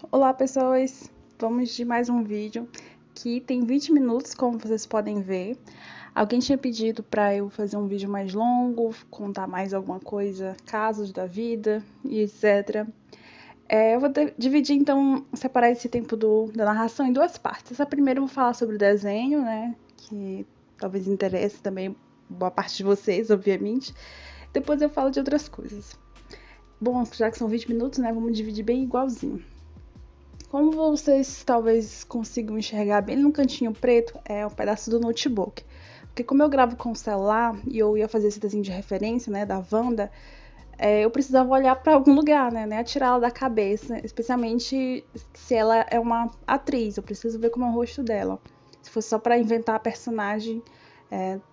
Olá pessoas, vamos de mais um vídeo que tem 20 minutos, como vocês podem ver. Alguém tinha pedido para eu fazer um vídeo mais longo, contar mais alguma coisa, casos da vida e etc. Eu vou dividir então, separar esse tempo da narração em duas partes. A primeira eu vou falar sobre o desenho, né, que talvez interesse também boa parte de vocês, obviamente. Depois eu falo de outras coisas. Bom, já que são 20 minutos, né, vamos dividir bem igualzinho. Como vocês talvez consigam enxergar bem no cantinho preto, é um pedaço do notebook. Porque como eu gravo com o celular e eu ia fazer esse desenho de referência, né, da Wanda, eu precisava olhar para algum lugar, né, tirar ela da cabeça, especialmente se ela é uma atriz, eu preciso ver como é o rosto dela. Se fosse só para inventar a personagem,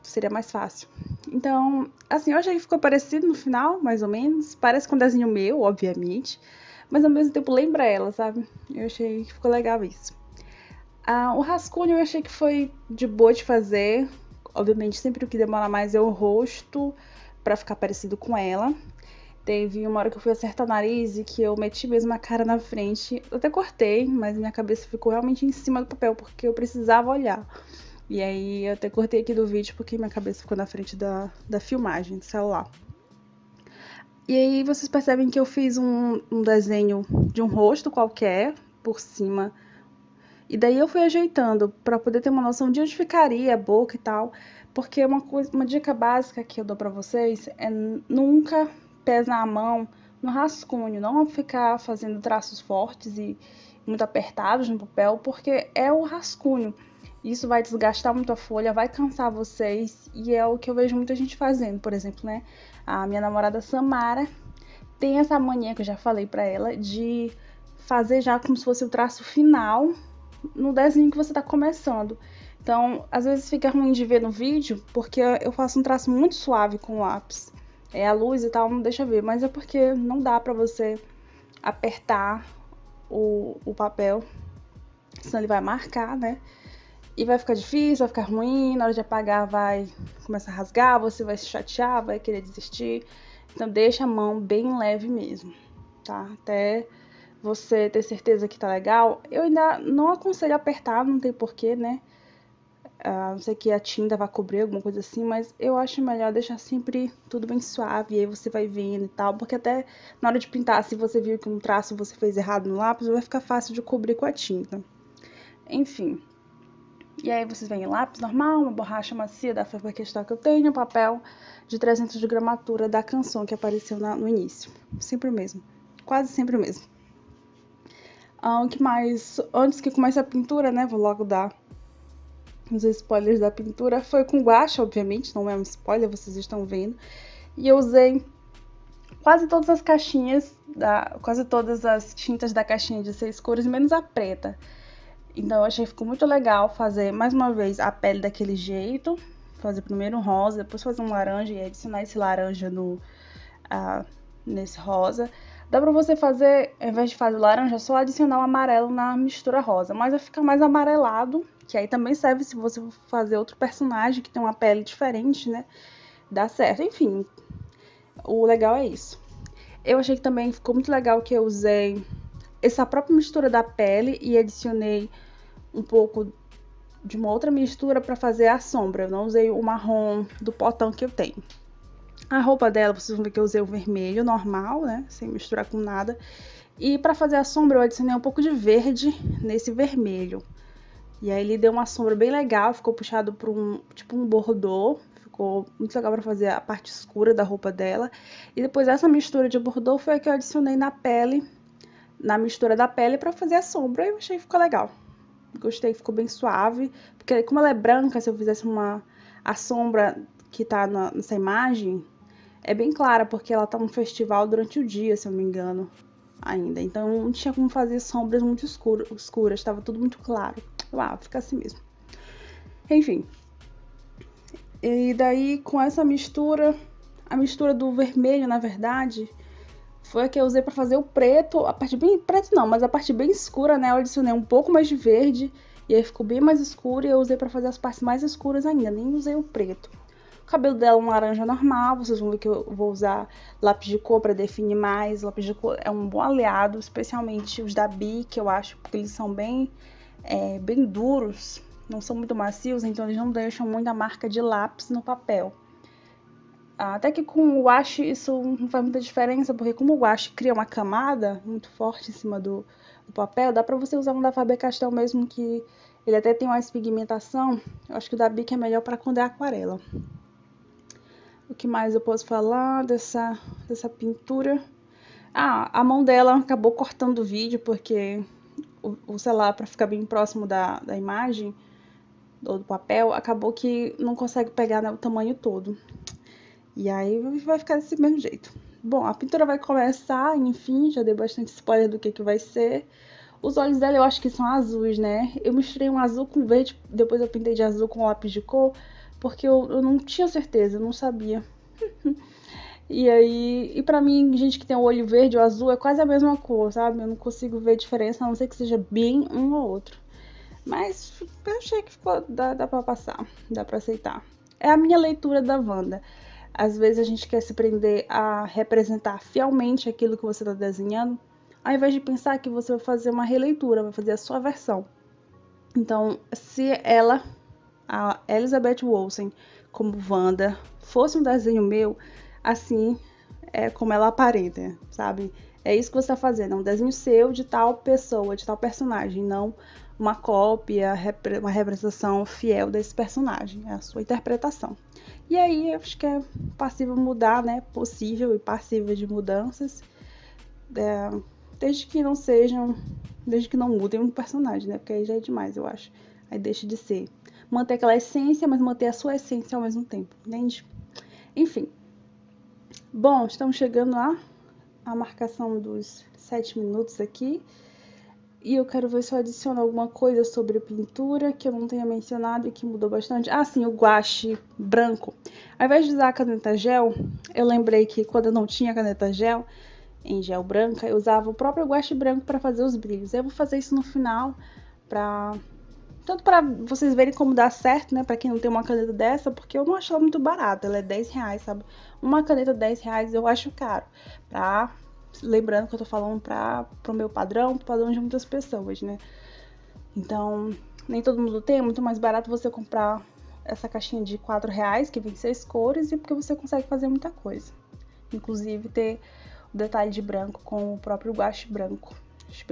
seria mais fácil. Então, assim, eu achei que ficou parecido no final, mais ou menos. Parece com um desenho meu, obviamente, mas ao mesmo tempo lembra ela, sabe? Eu achei que ficou legal isso. O rascunho eu achei que foi de boa de fazer. Obviamente, sempre o que demora mais é o rosto, pra ficar parecido com ela. Teve uma hora que eu fui acertar o nariz e que eu meti mesmo a cara na frente. Eu até cortei, mas minha cabeça ficou realmente em cima do papel, porque eu precisava olhar. E aí eu até cortei aqui do vídeo porque minha cabeça ficou na frente da filmagem do celular. E aí vocês percebem que eu fiz um desenho de um rosto qualquer por cima. E daí eu fui ajeitando para poder ter uma noção de onde ficaria a boca e tal. Porque uma dica básica que eu dou para vocês é nunca pesar a mão no rascunho. Não ficar fazendo traços fortes e muito apertados no papel, porque é o rascunho. Isso vai desgastar muito a folha, vai cansar vocês, e é o que eu vejo muita gente fazendo. Por exemplo, né, a minha namorada Samara tem essa mania que eu já falei pra ela de fazer já como se fosse o traço final no desenho que você tá começando. Então, às vezes fica ruim de ver no vídeo, porque eu faço um traço muito suave com o lápis. A luz e tal não deixa ver, mas é porque não dá pra você apertar o papel, senão ele vai marcar, né? E vai ficar difícil, vai ficar ruim, na hora de apagar vai começar a rasgar, você vai se chatear, vai querer desistir. Então deixa a mão bem leve mesmo, tá? Até você ter certeza que tá legal. Eu ainda não aconselho apertar, não tem porquê, né? A não ser que a tinta vá cobrir, alguma coisa assim, mas eu acho melhor deixar sempre tudo bem suave, e aí você vai vendo e tal, porque até na hora de pintar, se você viu que um traço você fez errado no lápis, vai ficar fácil de cobrir com a tinta. Enfim. E aí vocês veem lápis normal, uma borracha macia da Faber-Castell que eu tenho, papel de 300 de gramatura da Canson que apareceu no início. Sempre o mesmo. Quase sempre o mesmo. O que mais? Antes que comece a pintura, né? Vou logo dar os spoilers da pintura. Foi com guache, obviamente, não é um spoiler, vocês estão vendo. E eu usei quase todas as caixinhas, quase todas as tintas da caixinha de 6 cores, menos a preta. Então eu achei que ficou muito legal fazer mais uma vez a pele daquele jeito. Fazer primeiro um rosa, depois fazer um laranja e adicionar esse laranja nesse rosa. Dá pra você fazer, ao invés de fazer o laranja, só adicionar o amarelo na mistura rosa. Mas vai ficar mais amarelado, que aí também serve se você for fazer outro personagem que tem uma pele diferente, né? Dá certo. Enfim, o legal é isso. Eu achei que também ficou muito legal que eu usei essa própria mistura da pele e adicionei um pouco de uma outra mistura para fazer a sombra. Eu não usei o marrom do potão que eu tenho. A roupa dela, vocês vão ver que eu usei o vermelho normal, né? Sem misturar com nada. E para fazer a sombra, eu adicionei um pouco de verde nesse vermelho. E aí ele deu uma sombra bem legal, ficou puxado por um bordô. Ficou muito legal para fazer a parte escura da roupa dela. E depois essa mistura de bordô foi a que eu adicionei na pele, na mistura da pele para fazer a sombra. Eu achei que ficou legal. Gostei, ficou bem suave. Porque como ela é branca, se eu fizesse a sombra que tá nessa imagem, é bem clara, porque ela tá num festival durante o dia, se eu não me engano, ainda. Então não tinha como fazer sombras muito escuras, tava tudo muito claro. Fica assim mesmo. Enfim. E daí, com essa mistura, a mistura do vermelho, na verdade, foi a que eu usei pra fazer o preto, a parte bem preto não, mas a parte bem escura, né? Eu adicionei um pouco mais de verde e aí ficou bem mais escuro e eu usei pra fazer as partes mais escuras ainda, nem usei o preto. cabelo dela é um laranja normal, vocês vão ver que eu vou usar lápis de cor para definir mais. Lápis de cor é um bom aliado, especialmente os da Bic, eu acho, porque eles são bem duros, não são muito macios, então eles não deixam muita marca de lápis no papel. Até que com o guache isso não faz muita diferença, porque como o guache cria uma camada muito forte em cima do papel, dá pra você usar um da Faber-Castell mesmo, que ele até tem mais pigmentação. Eu acho que o da Bic é melhor para quando é aquarela. O que mais eu posso falar dessa pintura? A mão dela acabou cortando o vídeo, porque o celular, para ficar bem próximo da imagem, do papel, acabou que não consegue pegar, né, o tamanho todo. E aí vai ficar desse mesmo jeito. Bom, a pintura vai começar, enfim, já dei bastante spoiler do que vai ser. Os olhos dela eu acho que são azuis, né? Eu misturei um azul com verde, depois eu pintei de azul com lápis de cor, porque eu não tinha certeza, eu não sabia. E aí, e pra mim, gente que tem o olho verde ou azul é quase a mesma cor, sabe? Eu não consigo ver diferença, a não ser que seja bem um ou outro. Mas eu achei que dá pra passar, dá pra aceitar. É a minha leitura da Wanda. Às vezes a gente quer se prender a representar fielmente aquilo que você está desenhando, ao invés de pensar que você vai fazer uma releitura, vai fazer a sua versão. Então, se ela, a Elizabeth Olsen, como Wanda, fosse um desenho meu, assim é como ela aparenta, sabe? É isso que você está fazendo, é um desenho seu de tal pessoa, de tal personagem, não uma cópia, uma representação fiel desse personagem, é a sua interpretação. E aí, eu acho que é passível mudar, né? Possível e passível de mudanças, desde que não mudem um personagem, né? Porque aí já é demais, eu acho. Aí deixa de ser. Manter aquela essência, mas manter a sua essência ao mesmo tempo, entende? Enfim. Bom, estamos chegando à marcação dos 7 minutos aqui. E eu quero ver se eu adiciono alguma coisa sobre pintura que eu não tenha mencionado e que mudou bastante. Ah, sim, o guache branco. Ao invés de usar a caneta gel, eu lembrei que quando eu não tinha caneta gel, em gel branca, eu usava o próprio guache branco para fazer os brilhos. Eu vou fazer isso no final, tanto para vocês verem como dá certo, né? Para quem não tem uma caneta dessa, porque eu não acho ela muito barata, ela é R$10, sabe? Uma caneta R$10 eu acho caro. Lembrando que eu tô falando pro meu padrão, pro padrão de muitas pessoas, né? Então, nem todo mundo tem, é muito mais barato você comprar essa caixinha de R$4, que vem 6 cores, e porque você consegue fazer muita coisa. Inclusive ter o detalhe de branco com o próprio guache branco. Acho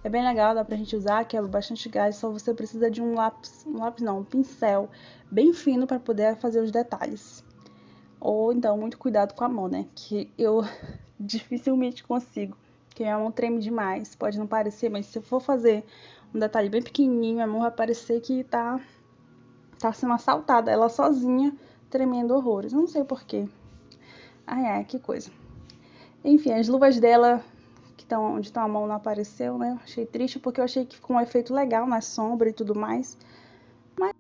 é bem legal, dá pra gente usar, quebra bastante gás, só você precisa de um pincel bem fino para poder fazer os detalhes. Ou então, muito cuidado com a mão, né? Que eu dificilmente consigo, porque minha mão treme demais. Pode não parecer, mas se eu for fazer um detalhe bem pequenininho, minha mão vai parecer que tá sendo assaltada, ela sozinha, tremendo horrores. Não sei porquê. Ai, que coisa. Enfim, as luvas dela, onde está a mão, não apareceu, né? Achei triste, porque eu achei que ficou um efeito legal na sombra e tudo mais. Mas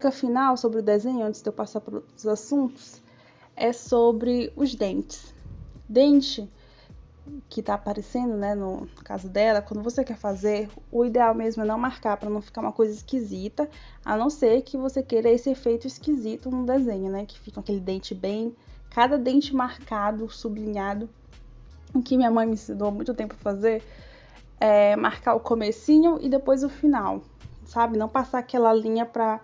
a final sobre o desenho, antes de eu passar para os assuntos, é sobre os dentes. Dente que tá aparecendo, né, no caso dela, quando você quer fazer, o ideal mesmo é não marcar para não ficar uma coisa esquisita, a não ser que você queira esse efeito esquisito no desenho, né, que fica aquele dente cada dente marcado, sublinhado. O que minha mãe me ensinou há muito tempo a fazer é marcar o comecinho e depois o final, sabe? Não passar aquela linha para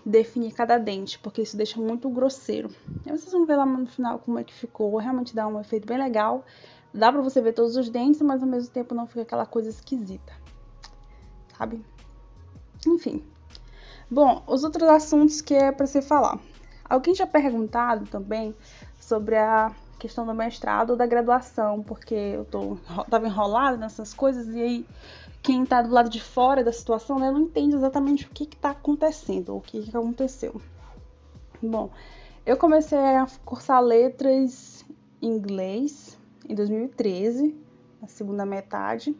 definir cada dente, porque isso deixa muito grosseiro. E vocês vão ver lá no final como é que ficou, realmente dá um efeito bem legal. Dá pra você ver todos os dentes, mas ao mesmo tempo não fica aquela coisa esquisita, sabe? Enfim. Bom, os outros assuntos que é pra você falar. Alguém já perguntado também sobre a questão do mestrado ou da graduação, porque eu tava enrolada nessas coisas e aí quem tá do lado de fora da situação, né, não entende exatamente o que tá acontecendo, ou o que aconteceu. Bom, eu comecei a cursar letras em inglês em 2013, na segunda metade,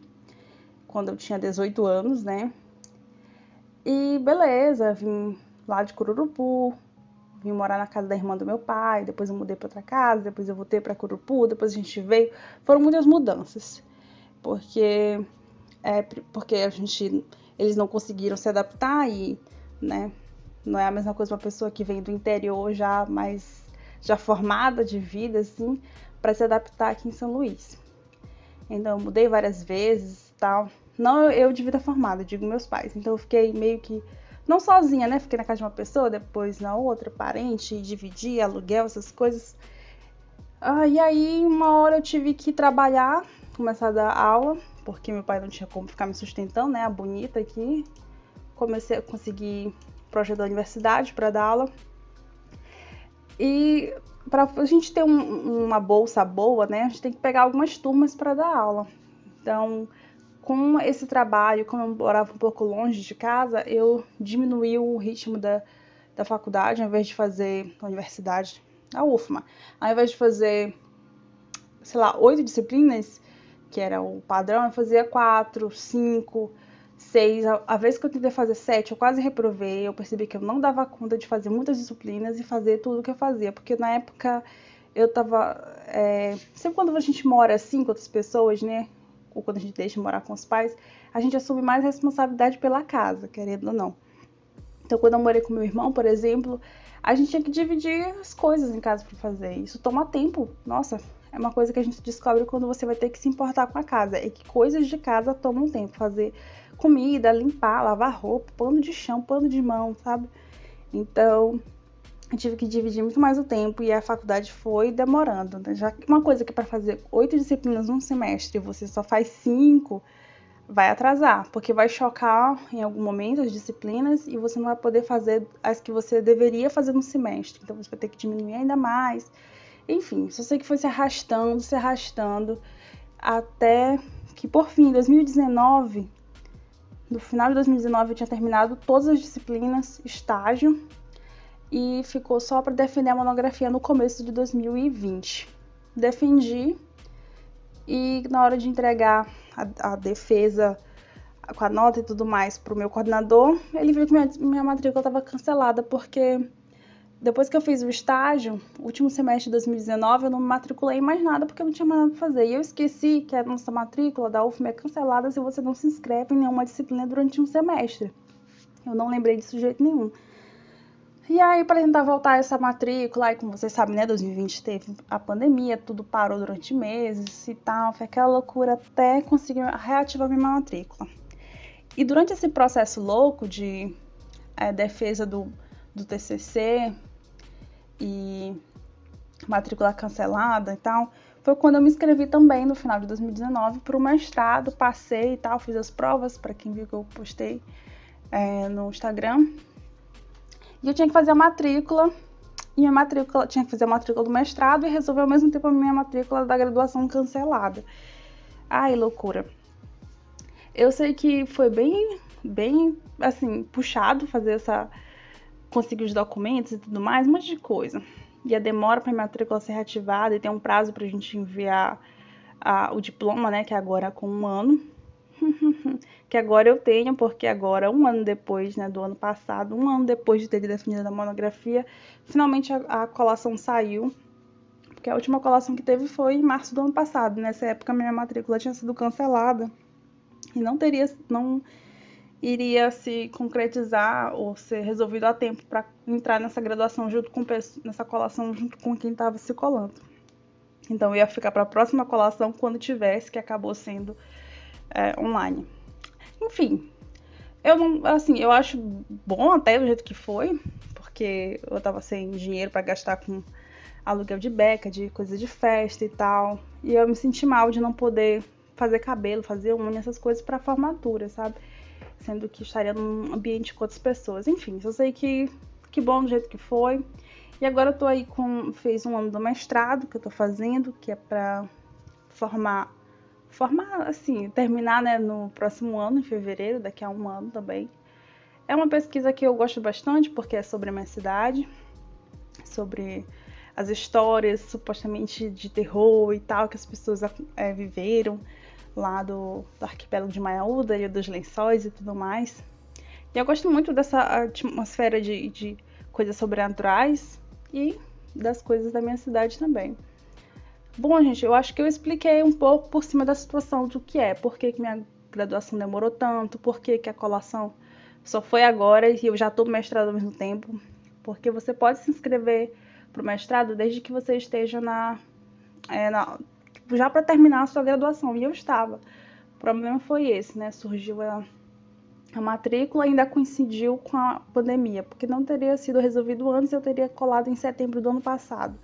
quando eu tinha 18 anos, né? E beleza, vim lá de Cururupu, vim morar na casa da irmã do meu pai, depois eu mudei para outra casa, depois eu voltei para Cururupu, depois a gente veio. Foram muitas mudanças, porque eles não conseguiram se adaptar e, né, Não é a mesma coisa uma pessoa que vem do interior já formada de vida, assim, para se adaptar aqui em São Luís. Então, eu mudei várias vezes e tal. Não eu de vida formada, eu digo meus pais. Então, eu fiquei meio que, não sozinha, né? Fiquei na casa de uma pessoa, depois na outra, parente, dividi, aluguel, essas coisas. E aí, uma hora eu tive que trabalhar, começar a dar aula, porque meu pai não tinha como ficar me sustentando, né? A bonita aqui. Comecei a conseguir projeto da universidade para dar aula. E para a gente ter uma bolsa boa, né, a gente tem que pegar algumas turmas para dar aula. Então, com esse trabalho, como eu morava um pouco longe de casa, eu diminuí o ritmo da faculdade, ao invés de fazer a universidade, a UFMA, ao invés de fazer, sei lá, 8 disciplinas, que era o padrão, eu fazia 4, 5, 6. A vez que eu tentei fazer 7, eu quase reprovei. Eu percebi que eu não dava conta de fazer muitas disciplinas e fazer tudo o que eu fazia. Porque na época eu tava... sempre quando a gente mora assim com outras pessoas, né? Ou quando a gente deixa de morar com os pais, a gente assume mais responsabilidade pela casa, querendo ou não. Então, quando eu morei com meu irmão, por exemplo, a gente tinha que dividir as coisas em casa para fazer. Isso toma tempo. Nossa, é uma coisa que a gente descobre quando você vai ter que se importar com a casa. É que coisas de casa tomam tempo. Fazer comida, limpar, lavar roupa, pano de chão, pano de mão, sabe? Então, eu tive que dividir muito mais o tempo e a faculdade foi demorando, né? Já que uma coisa que para fazer 8 disciplinas num semestre você só faz 5, vai atrasar, porque vai chocar em algum momento as disciplinas e você não vai poder fazer as que você deveria fazer no semestre. Então, você vai ter que diminuir ainda mais. Enfim, só sei que foi se arrastando, até que, por fim, em 2019, no final de 2019, eu tinha terminado todas as disciplinas, estágio, e ficou só para defender a monografia no começo de 2020. Defendi, e na hora de entregar a defesa com a nota e tudo mais para o meu coordenador, ele viu que minha matrícula estava cancelada, porque depois que eu fiz o estágio, último semestre de 2019, eu não me matriculei em mais nada porque eu não tinha mais nada para fazer. E eu esqueci que a nossa matrícula da UFMA é cancelada se você não se inscreve em nenhuma disciplina durante um semestre. Eu não lembrei disso de jeito nenhum. E aí, para tentar voltar essa matrícula, aí, como vocês sabem, né, 2020 teve a pandemia, tudo parou durante meses e tal, foi aquela loucura até conseguir reativar minha matrícula. E durante esse processo louco de defesa do TCC e matrícula cancelada e tal, foi quando eu me inscrevi também no final de 2019 para o mestrado, passei e tal, fiz as provas, para quem viu que eu postei no Instagram. E eu tinha que fazer a matrícula, tinha que fazer a matrícula do mestrado e resolver ao mesmo tempo a minha matrícula da graduação cancelada. Ai, loucura. Eu sei que foi bem, assim, puxado fazer conseguir os documentos e tudo mais, um monte de coisa. E a demora para a matrícula ser reativada e tem um prazo para a gente enviar o diploma, né, que agora é com 1 ano. Que agora eu tenho, porque agora, 1 ano depois, né, do ano passado, 1 ano depois de ter definido a monografia, finalmente a colação saiu. Porque a última colação que teve foi em março do ano passado. Nessa época, minha matrícula tinha sido cancelada e não iria se concretizar ou ser resolvido a tempo para entrar nessa graduação nessa colação junto com quem estava se colando. Então, eu ia ficar para a próxima colação quando tivesse, que acabou sendo online. Enfim, eu acho bom até do jeito que foi, porque eu tava sem dinheiro para gastar com aluguel de beca, de coisa de festa e tal, e eu me senti mal de não poder fazer cabelo, fazer unha, essas coisas para formatura, sabe? Sendo que estaria num ambiente com outras pessoas. Enfim, só sei que bom do jeito que foi. E agora eu tô aí fiz 1 ano do mestrado que eu tô fazendo, que é para formar assim, terminar, né, no próximo ano, em fevereiro, daqui a 1 ano também. É uma pesquisa que eu gosto bastante, porque é sobre a minha cidade, sobre as histórias supostamente de terror e tal, que as pessoas viveram lá do arquipélago de Maiaúda, Ilha dos Lençóis e tudo mais. E eu gosto muito dessa atmosfera de coisas sobrenaturais e das coisas da minha cidade também. Bom, gente, eu acho que eu expliquei um pouco por cima da situação do que por que minha graduação demorou tanto, por que a colação Só foi agora e eu já tô no mestrado ao mesmo tempo, porque você pode se inscrever pro mestrado desde que você esteja já para terminar a sua graduação, e eu estava. O problema foi esse, né? Surgiu a matrícula ainda coincidiu com a pandemia, porque não teria sido resolvido antes, eu teria colado em setembro do ano passado.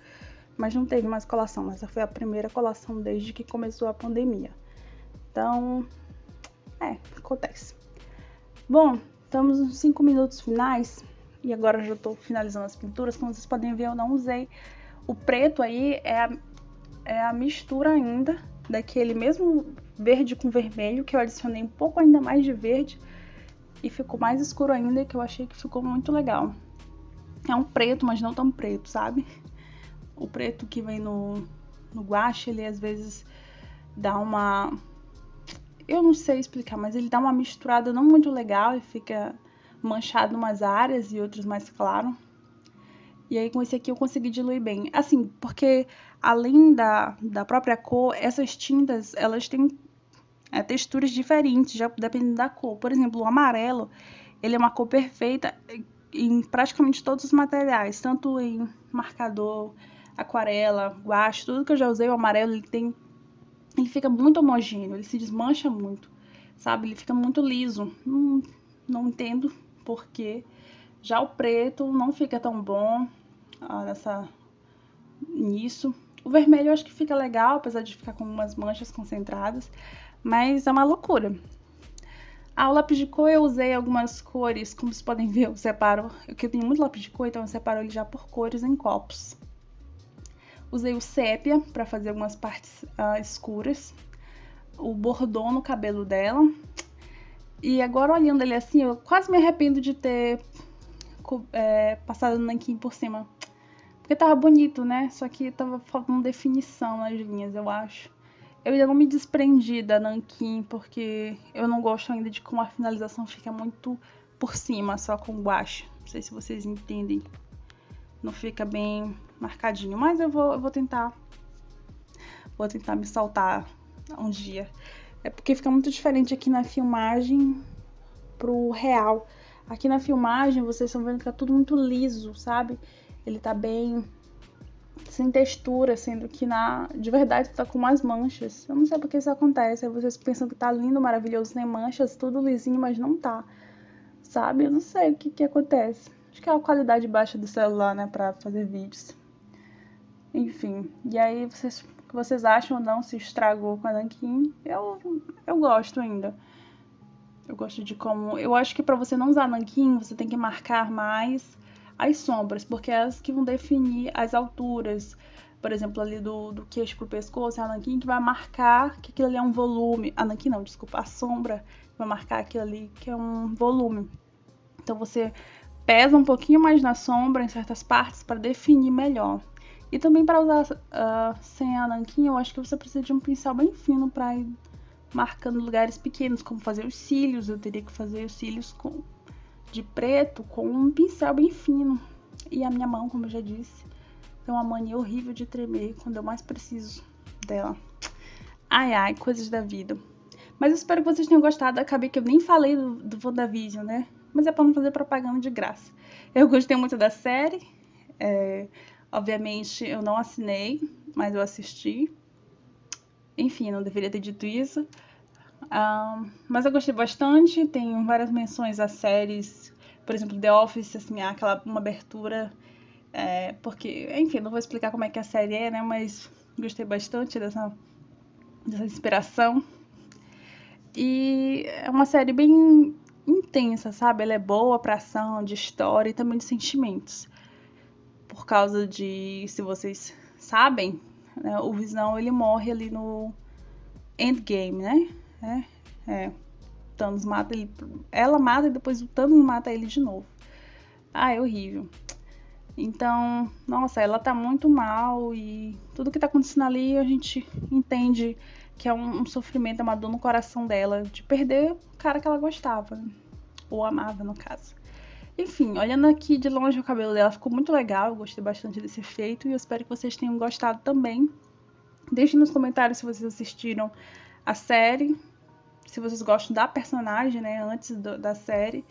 Mas não teve mais colação, essa foi a primeira colação desde que começou a pandemia. Então, acontece. Bom, estamos nos 5 minutos finais, e agora já estou finalizando as pinturas. Como vocês podem ver, eu não usei o preto aí, é a mistura ainda daquele mesmo verde com vermelho, que eu adicionei um pouco ainda mais de verde, e ficou mais escuro ainda, que eu achei que ficou muito legal. É um preto, mas não tão preto, sabe? O preto que vem no guache, ele às vezes dá uma... Eu não sei explicar, mas ele dá uma misturada não muito legal e fica manchado em umas áreas e outras mais claro. E aí com esse aqui eu consegui diluir bem. Assim, porque além da própria cor, essas tintas, elas têm texturas diferentes, já dependendo da cor. Por exemplo, o amarelo, ele é uma cor perfeita em praticamente todos os materiais, tanto em marcador, aquarela, guache, tudo que eu já usei, o amarelo, ele fica muito homogêneo, ele se desmancha muito, sabe? Ele fica muito liso. Não entendo por quê. Já o preto não fica tão bom nisso. O vermelho eu acho que fica legal, apesar de ficar com umas manchas concentradas, mas é uma loucura. O lápis de cor eu usei algumas cores, como vocês podem ver, eu separo, eu tenho muito lápis de cor, então eu separo ele já por cores em copos. Usei o sépia para fazer algumas partes escuras, o bordô no cabelo dela, e agora olhando ele assim, eu quase me arrependo de ter passado o nanquim por cima, porque tava bonito, né? Só que tava faltando definição nas linhas, eu acho. Eu ainda não me desprendi da nanquim, porque eu não gosto ainda de como a finalização fica muito por cima, só com guache. Não sei se vocês entendem. Não fica bem marcadinho, mas eu vou tentar. Vou tentar me soltar um dia. É porque fica muito diferente aqui na filmagem pro real. Aqui na filmagem vocês estão vendo que tá tudo muito liso, sabe? Ele tá bem sem textura, sendo que de verdade tá com umas manchas. Eu não sei porque isso acontece. Aí vocês pensam que tá lindo, maravilhoso, sem manchas, tudo lisinho, mas não tá, sabe? Eu não sei o que acontece. Acho que é a qualidade baixa do celular, né, pra fazer vídeos. Enfim, e aí o que vocês acham ou não, se estragou com a nanquim? Eu gosto ainda. Eu gosto de como... Eu acho que pra você não usar nanquim, você tem que marcar mais as sombras, porque é elas que vão definir as alturas. Por exemplo, ali do queixo pro pescoço, é a nanquim que vai marcar que aquilo ali é um volume. A nanquim não, desculpa, a sombra vai marcar aquilo ali que é um volume. Então você pesa um pouquinho mais na sombra em certas partes para definir melhor. E também para usar sem a nanquim, eu acho que você precisa de um pincel bem fino para ir marcando lugares pequenos, como fazer os cílios. Eu teria que fazer os cílios de preto com um pincel bem fino. E a minha mão, como eu já disse, tem uma mania horrível de tremer quando eu mais preciso dela. Ai, coisas da vida. Mas eu espero que vocês tenham gostado. Acabei que eu nem falei do WandaVision, né? Mas é pra não fazer propaganda de graça. Eu gostei muito da série. Obviamente eu não assinei, mas eu assisti. Enfim, não deveria ter dito isso. Mas eu gostei bastante. Tem várias menções a séries. Por exemplo, The Office, assim, uma abertura. Porque, enfim, não vou explicar como é que a série é, né? Mas gostei bastante dessa inspiração. E é uma série bem intensa, sabe? Ela é boa pra ação, de história e também de sentimentos. Por causa de, se vocês sabem, né, o Visão ele morre ali no Endgame, né? Thanos mata ele, ela mata e depois o Thanos mata ele de novo. É horrível. Então, nossa, ela tá muito mal e tudo que tá acontecendo ali a gente entende que é um sofrimento, é uma dor no coração dela de perder o cara que ela gostava, né? Ou amava, no caso. Enfim, olhando aqui de longe o cabelo dela ficou muito legal, eu gostei bastante desse efeito e eu espero que vocês tenham gostado também. Deixem nos comentários se vocês assistiram a série, se vocês gostam da personagem, né, antes da série.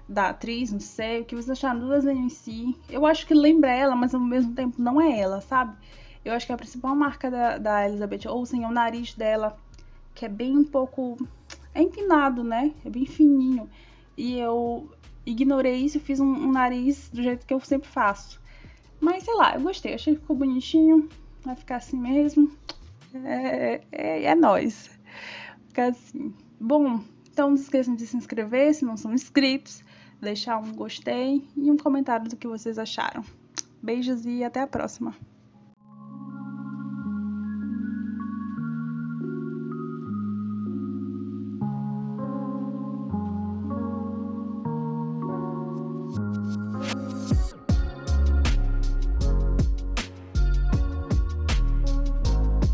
da atriz, não sei, o que vocês acharam do desenho em si. Eu acho que lembra ela, mas ao mesmo tempo não é ela, sabe? Eu acho que a principal marca da Elizabeth Olsen é o nariz dela, que é bem um pouco... é empinado, né? É bem fininho. E eu ignorei isso e fiz um nariz do jeito que eu sempre faço. Mas sei lá, eu gostei, achei que ficou bonitinho. Vai ficar assim mesmo. É nóis. Ficar assim. Bom, então não se esqueçam de se inscrever se não são inscritos. Deixar um gostei e um comentário do que vocês acharam. Beijos e até a próxima.